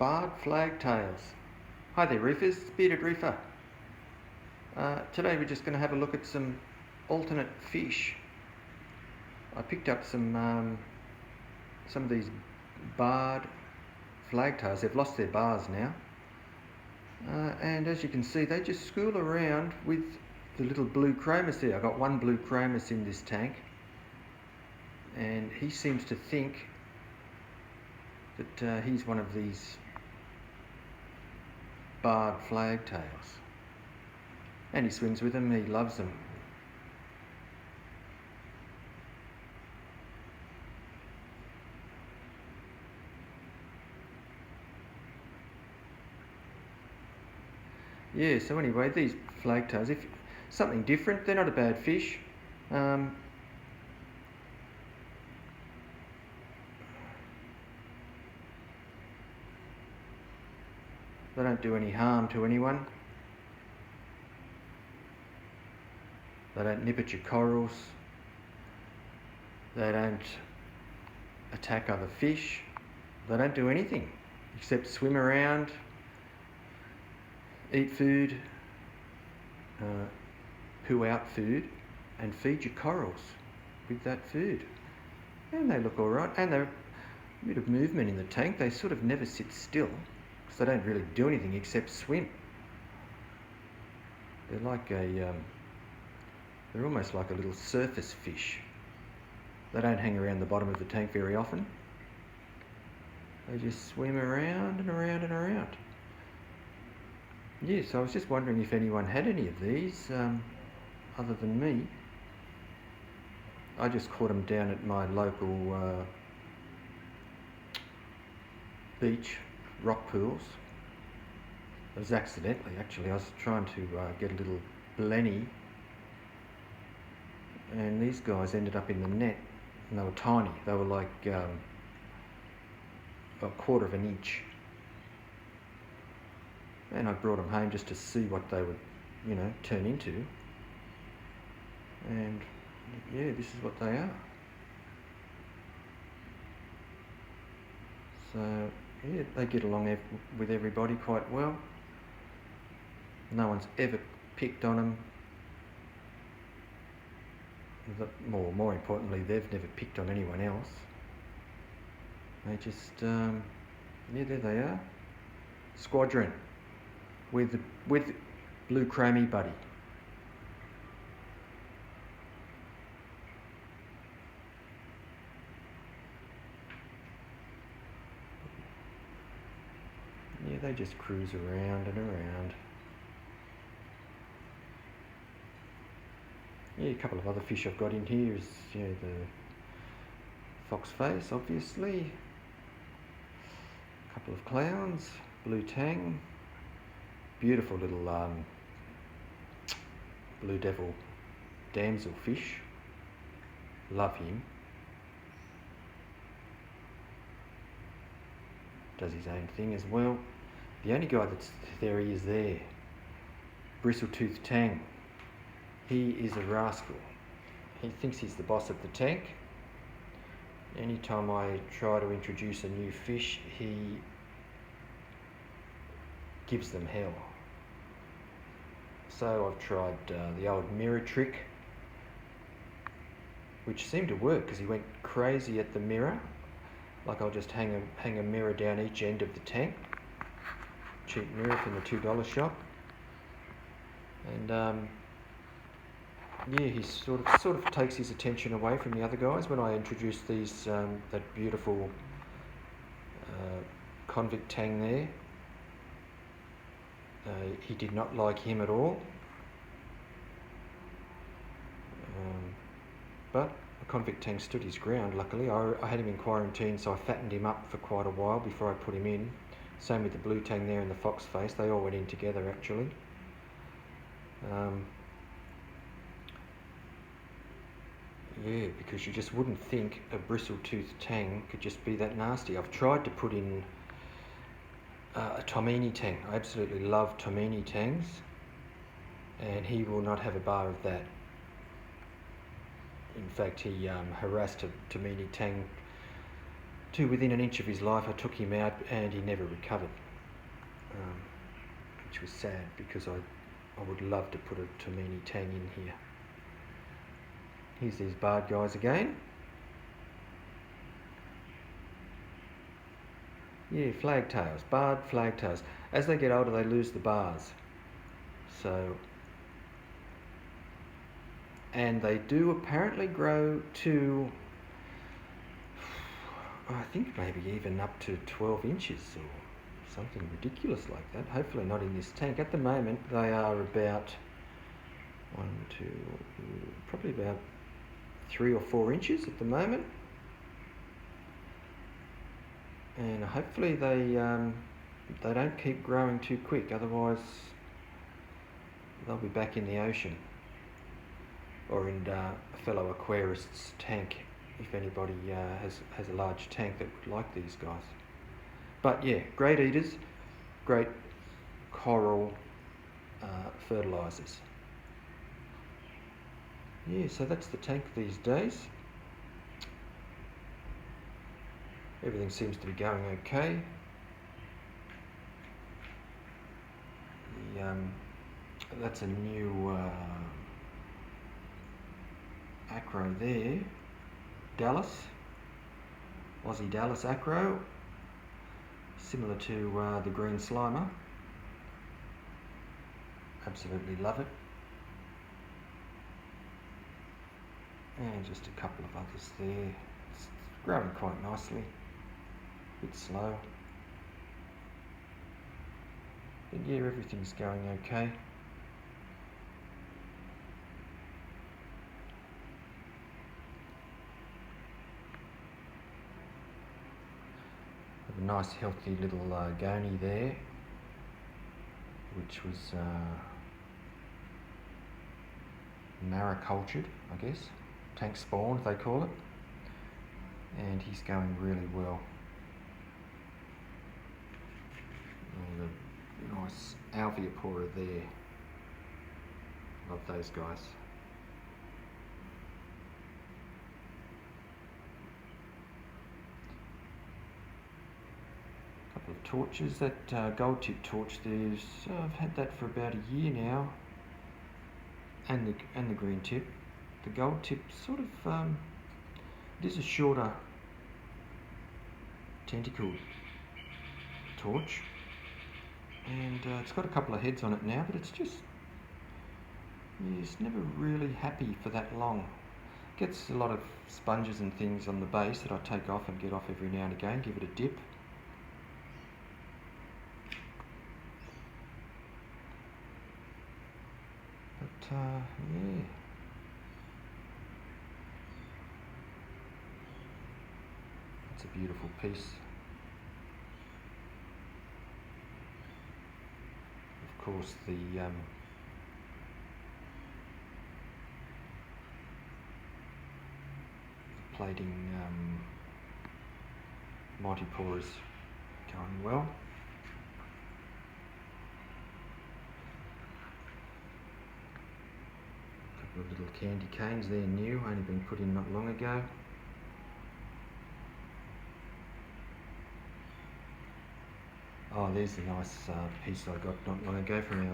barred flagtails. Hi there reefers, it's Bearded Reefer. Today we're just going to have a look at some alternate fish. I picked up some of these barred flagtails. They've lost their bars now. And as you can see, they just school around with the little blue chromis there. I've got one blue chromis in this tank, and he seems to think that he's one of these barred flagtails. And he swims with them, he loves them. Yeah, so anyway, these flagtails, if something different, they're not a bad fish. They don't do any harm to anyone. They don't nip at your corals. They don't attack other fish. They don't do anything except swim around, eat food, poo out food, and feed your corals with that food. And they look alright, and they're a bit of movement in the tank. They sort of never sit still because they don't really do anything except swim. They're like they're almost like a little surface fish. They don't hang around the bottom of the tank very often. They just swim around and around and around. Yes, I was just wondering if anyone had any of these other than me. I just caught them down at my local beach, rock pools. It was accidentally, actually. I was trying to get a little blenny, and these guys ended up in the net, and they were tiny. They were like a quarter of an inch. And I brought them home just to see what they would, turn into. And yeah, this is what they are. So yeah, they get along with everybody quite well. No one's ever picked on them. More importantly, they've never picked on anyone else. They just, yeah, there they are. Squadron with blue chromie buddy. Yeah, they just cruise around and around. Yeah, a couple of other fish I've got in here is the fox face, obviously. A couple of clowns, blue tang, beautiful little blue devil damsel fish. Love him. Does his own thing as well. The only guy that's there, he is there. Bristle-toothed tang. He is a rascal. He thinks he's the boss of the tank. Anytime I try to introduce a new fish, he gives them hell. So I've tried the old mirror trick, which seemed to work because he went crazy at the mirror. Like I'll just hang a mirror down each end of the tank. Cheap mirror from the $2 shop. And yeah, he sort of takes his attention away from the other guys. When I introduced these, that beautiful convict tang there, he did not like him at all. But the convict tang stood his ground, luckily. I had him in quarantine, so I fattened him up for quite a while before I put him in. Same with the blue tang there and the fox face. They all went in together, actually. Yeah, because you just wouldn't think a bristle-toothed tang could just be that nasty. I've tried to put in a Tomini tang. I absolutely love Tomini tangs, and he will not have a bar of that. In fact, he harassed a Tomini tang to within an inch of his life. I took him out and he never recovered, which was sad because I would love to put a Tomini tang in here. Here's these barred guys again. Yeah, flagtails, barred flagtails. As they get older, they lose the bars. So, and they do apparently grow to, I think maybe even up to 12 inches or something ridiculous like that. Hopefully not in this tank. At the moment, they are about probably about 3 or 4 inches at the moment. And hopefully they don't keep growing too quick, otherwise they'll be back in the ocean or in a fellow aquarist's tank if anybody has a large tank that would like these guys. But yeah, great eaters, great coral fertilisers. Yeah, so that's the tank these days. Everything seems to be going okay. That's a new acro there. Dallas, Aussie Dallas acro, similar to the green slimer. Absolutely love it. And just a couple of others there. It's growing quite nicely. A bit slow. But yeah, everything's going okay. Have a nice healthy little goni there, which was maricultured, I guess. Tank spawned, they call it. And he's going really well. And the nice alveopora there. Love those guys. A couple of torches. That gold tip torch there's I've had that for about a year now. And the green tip. The gold tip sort of it is a shorter tentacled torch, and it's got a couple of heads on it now, but it's never really happy for that long. Gets a lot of sponges and things on the base that I take off and get off every now and again, give it a dip. But yeah. It's a beautiful piece. Of course, the plating multipore is going well. A couple of little candy canes there, new, only been put in not long ago. Oh, there's a nice piece I got not long ago from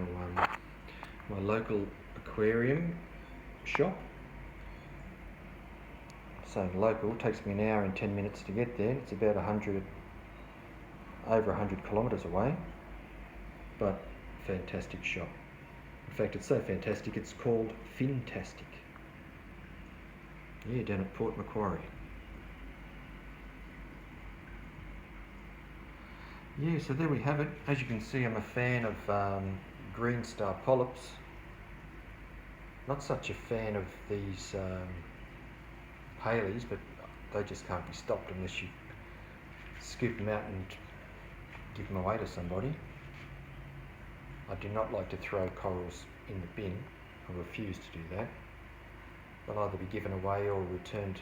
my local aquarium shop. So local, takes me an hour and 10 minutes to get there. It's about over 100 kilometres away, but fantastic shop. In fact, it's so fantastic, it's called Fintastic. Yeah, down at Port Macquarie. Yeah, so there we have it. As you can see, I'm a fan of green star polyps. Not such a fan of these Haleys, but they just can't be stopped unless you scoop them out and give them away to somebody. I do not like to throw corals in the bin. I refuse to do that. They'll either be given away or returned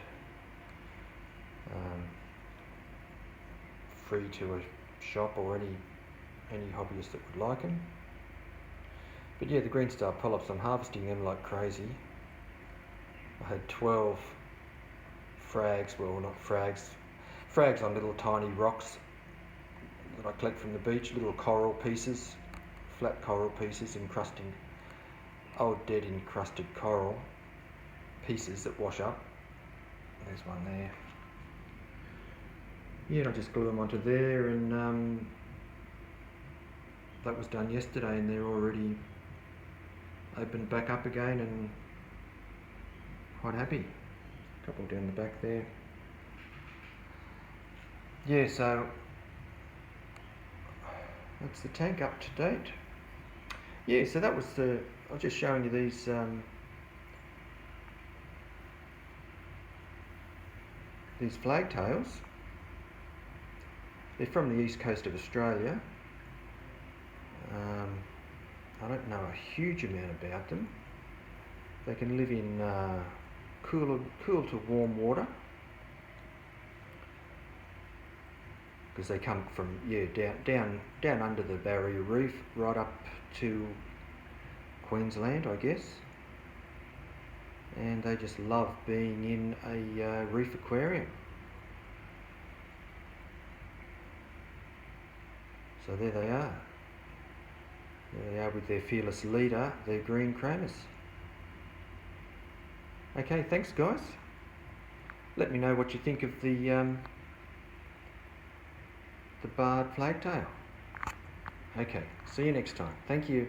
free to a shop or any hobbyist that would like them. But yeah, the green star polyps, I'm harvesting them like crazy. I had 12 frags, well not frags, frags on little tiny rocks that I collect from the beach, little coral pieces, flat coral pieces encrusting old dead encrusted coral pieces that wash up. There's one there. Yeah, and I just glue them onto there, and that was done yesterday, and they're already opened back up again and quite happy. A couple down the back there. Yeah, so that's the tank up to date. Yeah, so that was I was just showing you these flagtails. They're from the east coast of Australia. I don't know a huge amount about them. They can live in cool to warm water, because they come from down under the Barrier Reef right up to Queensland, I guess, and they just love being in a reef aquarium. So there they are. There they are with their fearless leader, their green chromis. Okay, thanks guys. Let me know what you think of the barred flagtail. Okay, see you next time. Thank you.